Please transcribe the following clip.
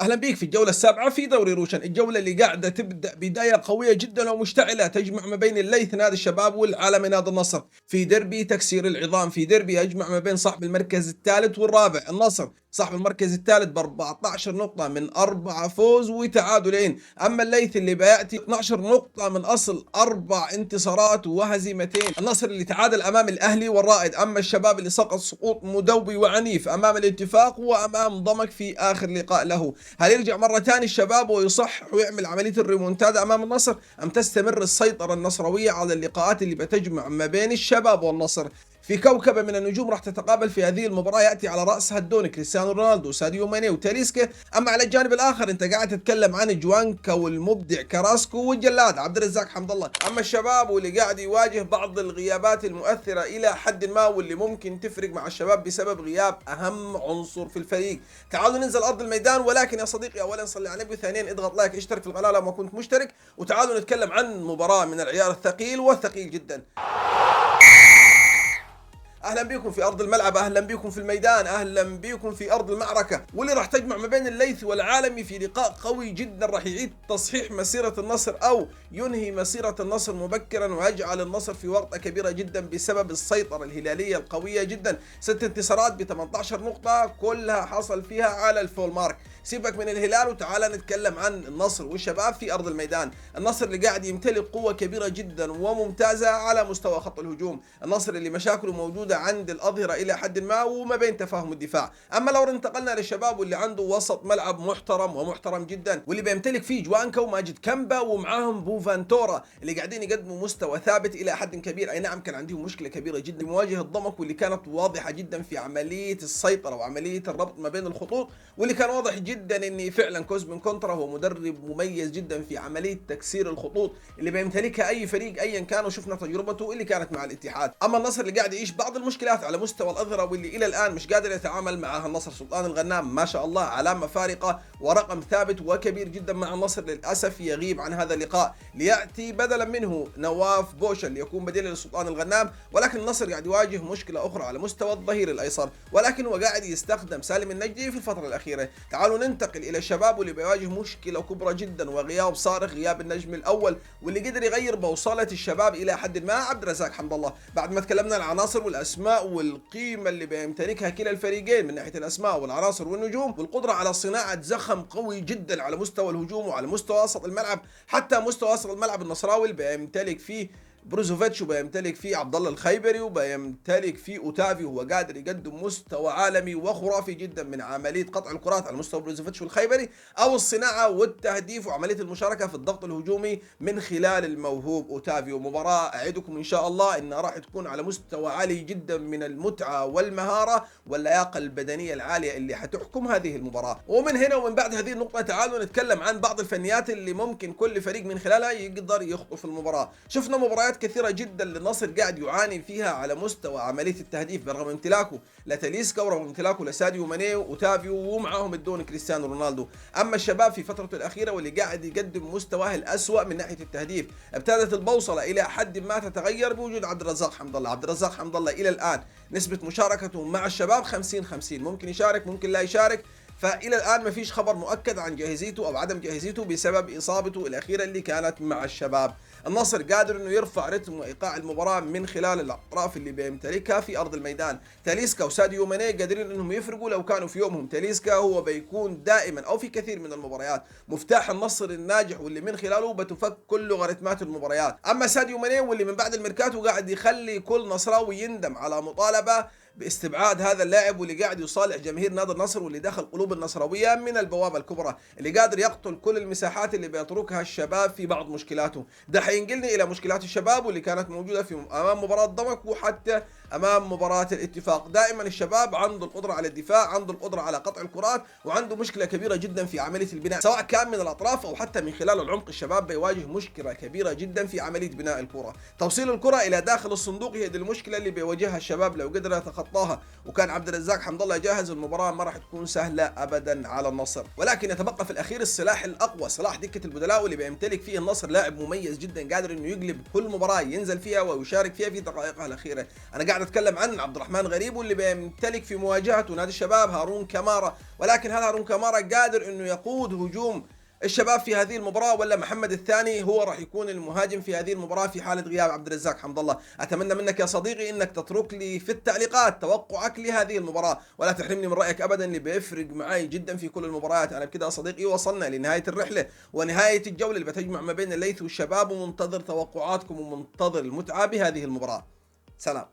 أهلا بيك في الجولة السابعة في دوري روشن، الجولة اللي قاعدة تبدأ بداية قوية جدا ومشتعلة تجمع ما بين الليث نادي الشباب والعالمي نادي النصر في ديربي تكسير العظام، في ديربي يجمع ما بين صاحب المركز الثالث والرابع النصر، صاحب المركز الثالث ب 14 نقطة من 4 فوز وتعادلين، أما الليث اللي بيأتي 12 نقطة من أصل 4 انتصارات وهزيمتين، النصر اللي تعادل أمام الأهلي والرائد، أما الشباب اللي سقط سقوط مدوي وعنيف أمام الاتفاق وأمام ضمك في آخر لقاء له. هل يرجع مرة ثانية الشباب ويصح ويعمل عملية الريمونتادا أمام النصر أم تستمر السيطرة النصراوية على اللقاءات اللي بتجمع ما بين الشباب والنصر؟ في كوكبة من النجوم راح تتقابل في هذه المباراة يأتي على رأسها الدون كريستيانو رونالدو ساديو ماني وتاليسكا، أما على الجانب الآخر أنت قاعد تتكلم عن جوانكا والمبدع كراسكو والجلاد عبد الرزاق حمد الله، أما الشباب واللي قاعد يواجه بعض الغيابات المؤثرة إلى حد ما واللي ممكن تفرق مع الشباب بسبب غياب أهم عنصر في الفريق. تعالوا ننزل أرض الميدان، ولكن يا صديقي أولا صلي على النبي، ثانيا اضغط لايك اشترك في القناة لو ما كنت مشترك، وتعالوا نتكلم عن مباراة من العيار الثقيل والثقيل جدا. اهلا بكم في ارض الملعب، اهلا بكم في الميدان، اهلا بكم في ارض المعركه، واللي راح تجمع ما بين الليث والعالمي في لقاء قوي جدا راح يعيد تصحيح مسيره النصر او ينهي مسيره النصر مبكرا ويجعل النصر في ورطه كبيره جدا بسبب السيطره الهلاليه القويه جدا، 6 انتصارات ب 18 نقطه كلها حصل فيها على الفول مارك. سيبك من الهلال وتعالى نتكلم عن النصر والشباب في ارض الميدان. النصر اللي قاعد يمتلك قوه كبيره جدا وممتازه على مستوى خط الهجوم، النصر اللي مشاكله موجوده عند الاظهره الى حد ما وما بين تفاهم الدفاع، اما لو انتقلنا للشباب واللي عنده وسط ملعب محترم ومحترم جدا واللي بيمتلك فيه جوانكا وماجد كامبا ومعاهم بوفانتورا اللي قاعدين يقدموا مستوى ثابت الى حد كبير، اي نعم كان عندهم مشكله كبيره جدا مواجهه الضمك واللي كانت واضحه جدا في عمليه السيطره وعمليه الربط ما بين الخطوط، واللي كان واضح جدا ان فعلا كوزمين كونترا هو مدرب مميز جدا في عمليه تكسير الخطوط اللي بيمتلكها اي فريق ايا كان، وشفنا تجربته اللي كانت مع الاتحاد. اما النصر اللي قاعد يعيش بعض المشكلات على مستوى الاظهره واللي الى الان مش قادر يتعامل معها النصر، سلطان الغنام ما شاء الله علامه فارقه ورقم ثابت وكبير جدا مع النصر، للاسف يغيب عن هذا اللقاء لياتي بدلا منه نواف بوشل ليكون بديلا لسلطان الغنام، ولكن النصر قاعد يواجه مشكله اخرى على مستوى الظهير الايسر، ولكن هو قاعد يستخدم سالم النجدي في الفتره الاخيره. تعالوا ننتقل الى الشباب واللي بيواجه مشكله كبرى جدا وغياب صارخ، غياب النجم الاول واللي قدر يغير بوصله الشباب الى حد ما عبد الرزاق حمد الله. بعد ما تكلمنا عن العناصر والاسماء والقيمه اللي بيمتلكها كلا الفريقين من ناحيه الاسماء والعناصر والنجوم والقدره على صناعه زخم قوي جدا على مستوى الهجوم وعلى مستوى وسط الملعب، حتى مستوى وسط الملعب النصراوي اللي بيمتلك فيه بروزوفيتش وبيمتلك فيه عبد الله الخيبري وبيمتلك فيه اوتافي، وهو قادر يقدم مستوى عالمي وخرافي جدا من عمليه قطع الكرات على مستوى بروزوفيتش والخيبري او الصناعه والتهديف وعمليه المشاركه في الضغط الهجومي من خلال الموهوب اوتافي. ومباراه اعدكم ان شاء الله انها راح تكون على مستوى عالي جدا من المتعه والمهاره واللياقه البدنيه العاليه اللي حتحكم هذه المباراه. ومن هنا ومن بعد هذه النقطه تعالوا نتكلم عن بعض الفنيات اللي ممكن كل فريق من خلالها يقدر يخطو في المباراه. شفنا مباريات كثيرة جدا للنصر قاعد يعاني فيها على مستوى عملية التهديف برغم امتلاكه لتاليسكا ورغم امتلاكه لساديو ماني وأوتافيو ومعاهم الدون كريستيانو رونالدو، أما الشباب في فترته الأخيرة واللي قاعد يقدم مستواه الأسوأ من ناحية التهديف، ابتدت البوصلة إلى حد ما تتغير بوجود عبد الرزاق حمد الله. عبد الرزاق حمد الله إلى الآن نسبة مشاركته مع الشباب 50-50، ممكن يشارك ممكن لا يشارك، فإلى الآن ما فيش خبر مؤكد عن جاهزيته أو عدم جاهزيته بسبب إصابته الأخيرة اللي كانت مع الشباب. النصر قادر انه يرفع رتم وايقاع المباراه من خلال الاطراف اللي بيمتلكها في ارض الميدان، تاليسكا وساديو ماني قادرين انهم يفرقوا لو كانوا في يومهم، تاليسكا هو بيكون دائما او في كثير من المباريات مفتاح النصر الناجح واللي من خلاله بتفك كل لوغاريتمات المباريات، اما ساديو ماني واللي من بعد الميركاتو قاعد يخلي كل نصراوي يندم على مطالبه باستبعاد هذا اللاعب واللي قاعد يصالح جماهير نادي النصر واللي دخل قلوب النصراويه من البوابه الكبرى، اللي قادر يقتل كل المساحات اللي بيتركها الشباب في بعض مشكلاته. ده حينقلني الى مشكلات الشباب واللي كانت موجوده في امام مباراه ضمك وحتى امام مباراه الاتفاق. دائما الشباب عنده القدره على الدفاع، عنده القدره على قطع الكرات، وعنده مشكله كبيره جدا في عمليه البناء سواء كان من الاطراف او حتى من خلال العمق. الشباب بيواجه مشكله كبيره جدا في عمليه بناء الكره، توصيل الكره الى داخل الصندوق هي دي المشكله اللي بيواجهها الشباب. لو قدر وتخطاها، وكان عبد الرزاق حمد الله جاهز، المباراة ما راح تكون سهلة أبدا على النصر. ولكن يتبقى في الأخير السلاح الأقوى، صلاح دكة البدلاء، واللي بيمتلك فيه النصر لاعب مميز جدا قادر إنه يقلب كل مباراة ينزل فيها ويشارك فيها في دقائقها الأخيرة. أنا قاعد أتكلم عن عبد الرحمن غريب، واللي بيمتلك في مواجهته نادي الشباب هارون كمارة. ولكن هل هارون كمارة قادر إنه يقود هجوم الشباب في هذه المباراة، ولا محمد الثاني هو راح يكون المهاجم في هذه المباراة في حالة غياب عبد الرزاق حمد الله؟ أتمنى منك يا صديقي إنك تترك لي في التعليقات توقعك لهذه المباراة، ولا تحرمني من رأيك أبدا، اللي بيفرق معي جدا في كل المباريات. أنا بكده يا صديقي وصلنا لنهاية الرحلة ونهاية الجولة اللي بتجمع ما بين الليث والشباب، ومنتظر توقعاتكم ومنتظر المتعة بهذه المباراة. سلام.